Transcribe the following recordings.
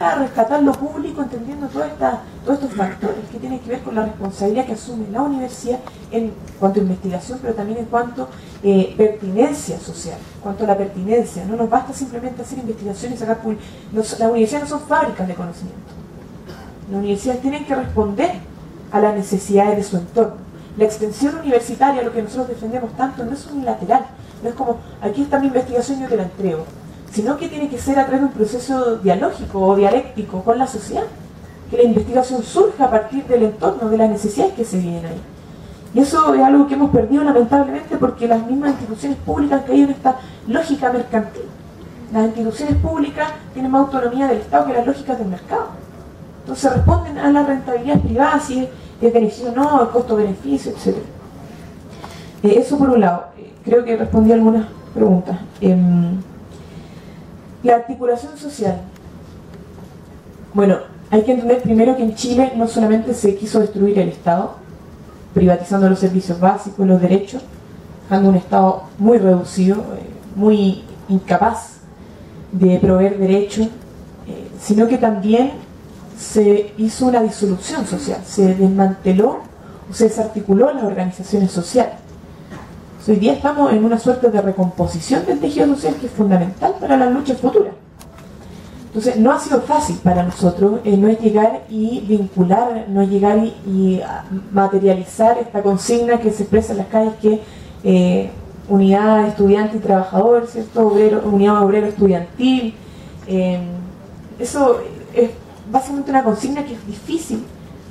a rescatar lo público, entendiendo todos estos factores que tienen que ver con la responsabilidad que asume la universidad en cuanto a investigación, pero también en cuanto a pertinencia social, en cuanto a la pertinencia. No nos basta simplemente hacer investigación y sacar público. Las universidades no son fábricas de conocimiento. Las universidades tienen que responder a las necesidades de su entorno. La extensión universitaria, lo que nosotros defendemos tanto, no es unilateral, no es como, aquí está mi investigación y yo te la entrego, sino que tiene que ser a través de un proceso dialógico o dialéctico con la sociedad, que la investigación surja a partir del entorno, de las necesidades que se viven ahí. Y eso es algo que hemos perdido lamentablemente porque las mismas instituciones públicas han caído en esta lógica mercantil. Las instituciones públicas tienen más autonomía del Estado que las lógicas del mercado. Entonces responden a la rentabilidad privada, si es beneficio o no, el costo-beneficio, etc. Eso por un lado. Creo que respondí a algunas preguntas. La articulación social. Bueno, hay que entender primero que en Chile no solamente se quiso destruir el Estado, privatizando los servicios básicos, los derechos, dejando un Estado muy reducido, muy incapaz de proveer derechos, sino que también se hizo una disolución social, se desmanteló o se desarticuló las organizaciones sociales. Hoy día estamos en una suerte de recomposición del tejido social que es fundamental para las luchas futuras. Entonces, no ha sido fácil para nosotros, no es llegar y vincular, no es llegar y materializar esta consigna que se expresa en las calles, que unidad estudiante y trabajador, ¿cierto? Unidad obrero estudiantil. Eso es básicamente una consigna que es difícil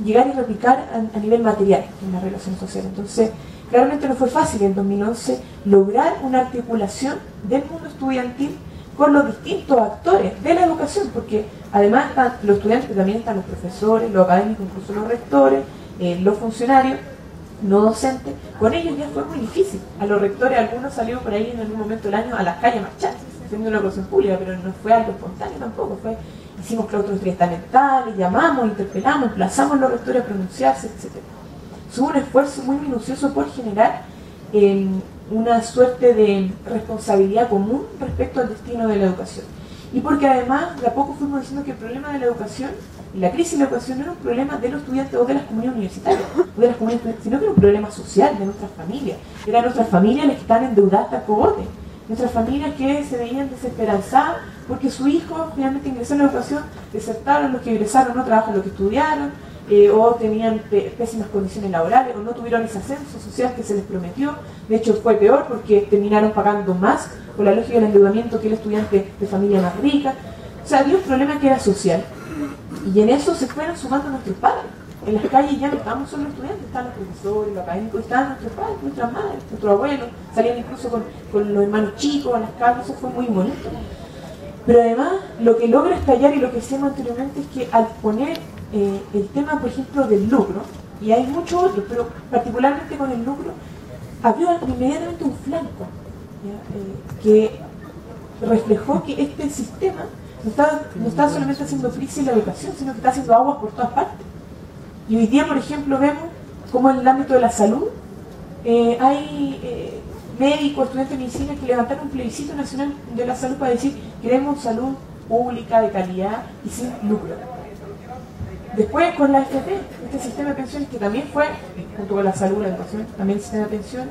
llegar y replicar a nivel material en la relación social. Entonces, claramente no fue fácil en 2011 lograr una articulación del mundo estudiantil con los distintos actores de la educación, porque además están los estudiantes, también están los profesores, los académicos, incluso los rectores, los funcionarios, no docentes. Con ellos ya fue muy difícil. A los rectores, algunos salieron por ahí en algún momento del año a las calles a marchar, haciendo una educación pública, pero no fue algo espontáneo tampoco. Hicimos claustros triestamentales, llamamos, interpelamos, emplazamos a los rectores a pronunciarse, etc. Hubo un esfuerzo muy minucioso por generar una suerte de responsabilidad común respecto al destino de la educación. Y porque además de a poco fuimos diciendo que el problema de la educación y la crisis de la educación no era un problema de los estudiantes o de las comunidades universitarias, o de las comunidades, sino que era un problema social de nuestras familias. Eran nuestras familias las que están endeudadas hasta el cogote, nuestras familias que se veían desesperanzadas porque su hijo finalmente ingresó en la educación, desertaron, los que egresaron no trabajan lo que estudiaron, o tenían pésimas condiciones laborales, o no tuvieron ese ascenso social que se les prometió. De hecho fue peor porque terminaron pagando más por la lógica del endeudamiento que el estudiante de familia más rica. O sea, había un problema que era social, y en eso se fueron sumando nuestros padres. En las calles ya no estábamos solo los estudiantes, estaban los profesores, los académicos, estaban nuestros padres, nuestras madres, nuestros abuelos, salían incluso con los hermanos chicos a las calles. Eso fue muy bonito. Pero además, lo que logra estallar, y lo que decíamos anteriormente, es que al poner el tema, por ejemplo, del lucro, y hay muchos otros, pero particularmente con el lucro, abrió inmediatamente un flanco, que reflejó que este sistema no está solamente haciendo crisis en la educación, sino que está haciendo aguas por todas partes. Y hoy día, por ejemplo, vemos cómo en el ámbito de la salud hay médicos, estudiantes de medicina que levantaron un plebiscito nacional de la salud para decir: queremos salud pública, de calidad y sin lucro. Después con la AFP, este sistema de pensiones que también fue, junto con la salud, la educación, también el sistema de pensiones,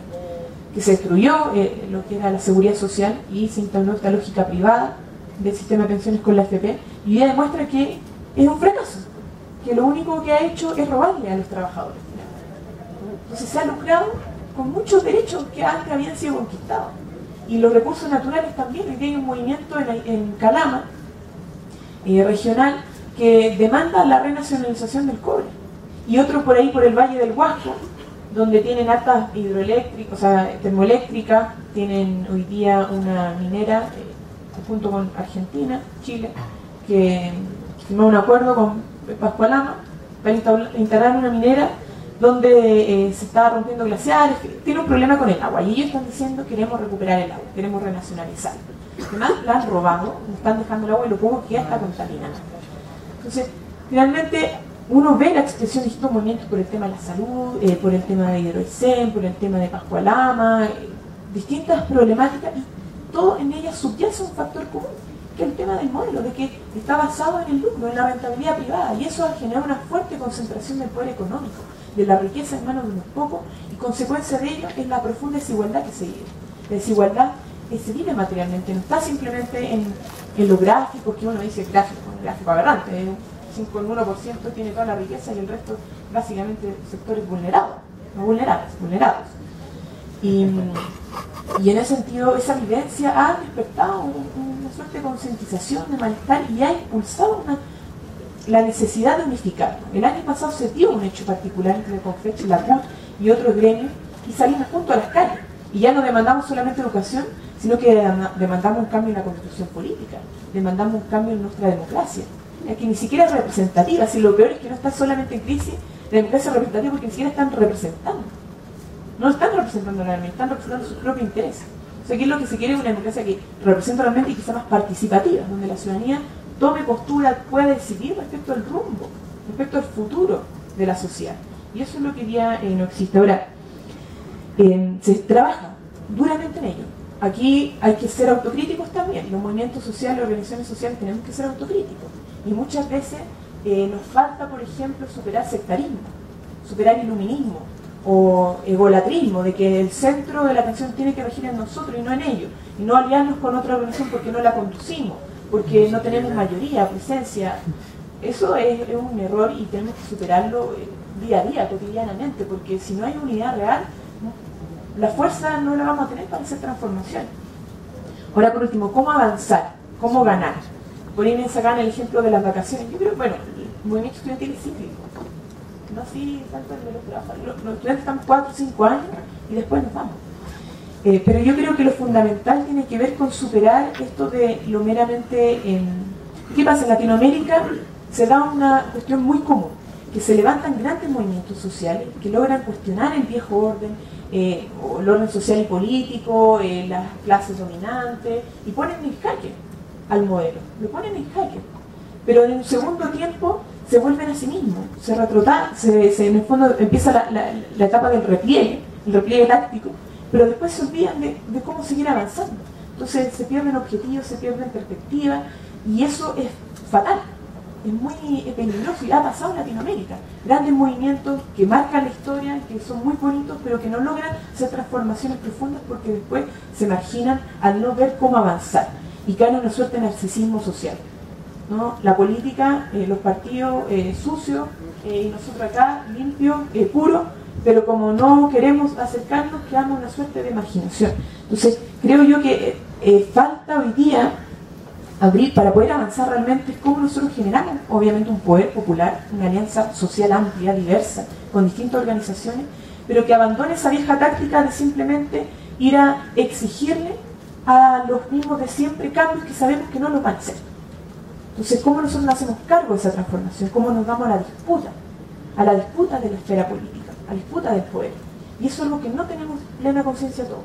que se destruyó lo que era la seguridad social y se instaló esta lógica privada del sistema de pensiones con la AFP, y ya demuestra que es un fracaso, que lo único que ha hecho es robarle a los trabajadores. Entonces se ha lucrado con muchos derechos que antes habían sido conquistados. Y los recursos naturales también. Hoy día hay un movimiento en Calama, regional, que demanda la renacionalización del cobre. Y otro por ahí, por el Valle del Huasco, donde tienen hartas hidroeléctricas, o sea, termoeléctricas, tienen hoy día una minera, junto con Argentina, Chile, que firmó un acuerdo con Pascualama para instalar una minera donde se está rompiendo glaciares. Tiene un problema con el agua, y ellos están diciendo: queremos recuperar el agua, queremos renacionalizarla. Además, la han robado, están dejando el agua, y lo poco que ya está contaminada. Entonces, finalmente, uno ve la expresión de estos movimientos por el tema de la salud, por el tema de Hidroicén, por el tema de Pascualama, distintas problemáticas, y todo en ellas subyace un factor común, que el tema del modelo, de que está basado en el lucro, en la rentabilidad privada, y eso genera una fuerte concentración del poder económico, de la riqueza en manos de unos pocos, y consecuencia de ello es la profunda desigualdad que se vive. La desigualdad se vive materialmente, no está simplemente en los gráficos, que uno dice gráfico aberrante, con 1% tiene toda la riqueza y el resto básicamente sectores vulnerados, no vulnerados. Y en ese sentido esa vivencia ha despertado una suerte de concientización, de malestar, y ha impulsado la necesidad de unificar. El año pasado se dio un hecho particular entre la Confeche, la CUT y otros gremios, y salimos juntos a las calles. Y ya no demandamos solamente educación, sino que demandamos un cambio en la constitución política, demandamos un cambio en nuestra democracia, que ni siquiera es representativa. Si lo peor es que no está solamente en crisis la democracia representativa, porque ni siquiera están representando. No están representando realmente, están representando sus propios intereses. O sea, aquí lo que se quiere es una democracia que representa realmente y que sea más participativa, donde la ciudadanía tome postura, pueda decidir respecto al rumbo, respecto al futuro de la sociedad. Y eso es lo que ya no existe. Ahora, se trabaja duramente en ello. Aquí hay que ser autocríticos también. Los movimientos sociales, las organizaciones sociales tenemos que ser autocríticos. Y muchas veces nos falta, por ejemplo, superar sectarismo, superar iluminismo o egolatrismo, de que el centro de la atención tiene que regir en nosotros y no en ellos, y no aliarnos con otra organización porque no la conducimos, porque no tenemos mayoría, presencia. Eso es un error y tenemos que superarlo día a día, cotidianamente, porque si no hay unidad real, la fuerza no la vamos a tener para hacer transformación. Ahora, por último, ¿cómo avanzar? ¿Cómo ganar? Por ahí me sacan el ejemplo de las vacaciones. Yo creo que, bueno, el movimiento estudiantil es cíclico. No así tanto el de los trabajadores. Los estudiantes están 4 o 5 años y después nos vamos. Pero yo creo que lo fundamental tiene que ver con superar esto de lo meramente... ¿Qué pasa? En Latinoamérica se da una cuestión muy común, que se levantan grandes movimientos sociales que logran cuestionar el viejo orden, o el orden social y político, las clases dominantes, y ponen en jaque al modelo, lo ponen en jaque, pero en un segundo tiempo se vuelven a sí mismos, se retrotan, en el fondo empieza la etapa del repliegue, el repliegue táctico, pero después se olvidan de cómo seguir avanzando. Entonces se pierden objetivos, se pierden perspectivas, y eso es fatal, es muy peligroso, y ha pasado en Latinoamérica. Grandes movimientos que marcan la historia, que son muy bonitos, pero que no logran hacer transformaciones profundas porque después se marginan al no ver cómo avanzar, y caen en una suerte de narcisismo social, ¿no? La política, los partidos sucios, y nosotros acá limpios, puros, pero como no queremos acercarnos, quedamos en una suerte de marginación. Entonces, creo yo que falta hoy día abrir, para poder avanzar realmente, cómo nosotros generamos, obviamente, un poder popular, una alianza social amplia, diversa, con distintas organizaciones, pero que abandone esa vieja táctica de simplemente ir a exigirle a los mismos de siempre cambios que sabemos que no los van a hacer. Entonces, ¿cómo nosotros nos hacemos cargo de esa transformación? ¿Cómo nos damos a la disputa de la esfera política, a la disputa del poder? Y eso es algo que no tenemos plena conciencia todos,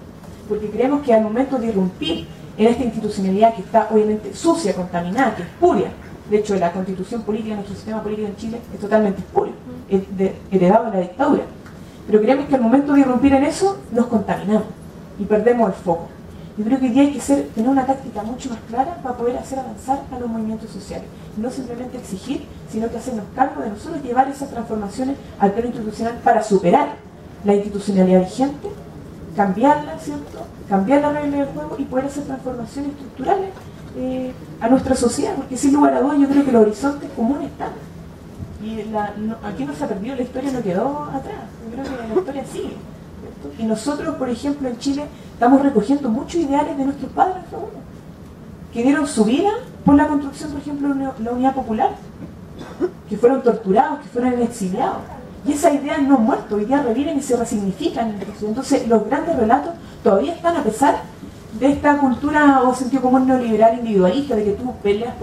porque creemos que al momento de irrumpir en esta institucionalidad que está obviamente sucia, contaminada, que es espuria, de hecho la constitución política, nuestro sistema político en Chile es totalmente espurio, es heredado de la dictadura, pero creemos que al momento de irrumpir en eso nos contaminamos y perdemos el foco. Yo creo que hoy día hay que tener una táctica mucho más clara para poder hacer avanzar a los movimientos sociales, no simplemente exigir, sino que hacernos cargo de nosotros llevar esas transformaciones al plano institucional para superar la institucionalidad vigente, cambiarla, ¿cierto? Cambiar la regla del juego y poder hacer transformaciones estructurales a nuestra sociedad, porque sin lugar a dudas yo creo que los horizontes comunes están. Y aquí no se ha perdido, la historia no quedó atrás, yo creo que la historia sigue, ¿cierto? Y nosotros, por ejemplo, en Chile estamos recogiendo muchos ideales de nuestros padres, que dieron su vida por la construcción, por ejemplo, de la unidad popular, que fueron torturados, que fueron exiliados. Y esas ideas no han muerto, hoy día reviven y se resignifican. Entonces los grandes relatos todavía están, a pesar de esta cultura o sentido común neoliberal individualista, de que tú peleas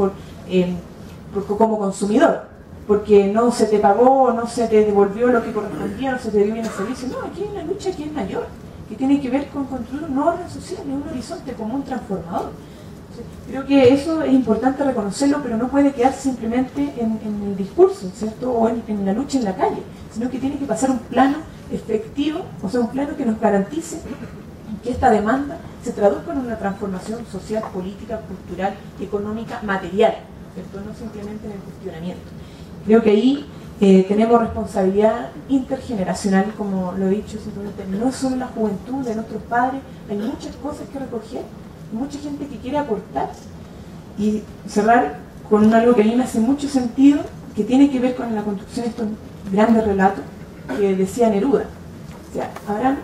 como consumidor, porque no se te pagó, no se te devolvió lo que correspondía, no se te dio bien el servicio. No, aquí hay una lucha que es mayor, que tiene que ver con construir un orden social y un horizonte común transformador. Creo que eso es importante reconocerlo, pero no puede quedar simplemente en el discurso, ¿cierto? O en la lucha en la calle, sino que tiene que pasar un plano efectivo, o sea, un plano que nos garantice que esta demanda se traduzca en una transformación social, política, cultural, económica, material, ¿cierto? No simplemente en el cuestionamiento. Creo que ahí tenemos responsabilidad intergeneracional, como lo he dicho, simplemente no solo la juventud de nuestros padres, hay muchas cosas que recoger, mucha gente que quiere aportar. Y cerrar con algo que a mí me hace mucho sentido, que tiene que ver con la construcción de estos grandes relatos que decía Neruda. O sea, habrán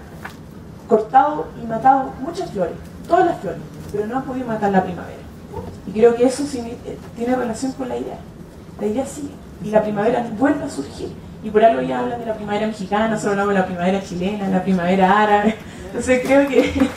cortado y matado muchas flores, todas las flores, pero no han podido matar la primavera. Y creo que eso sí tiene relación con la idea. La idea sigue, y la primavera vuelve a surgir. Y por algo ya hablan de la primavera mexicana, solo hablamos de la primavera chilena, la primavera árabe. Entonces creo que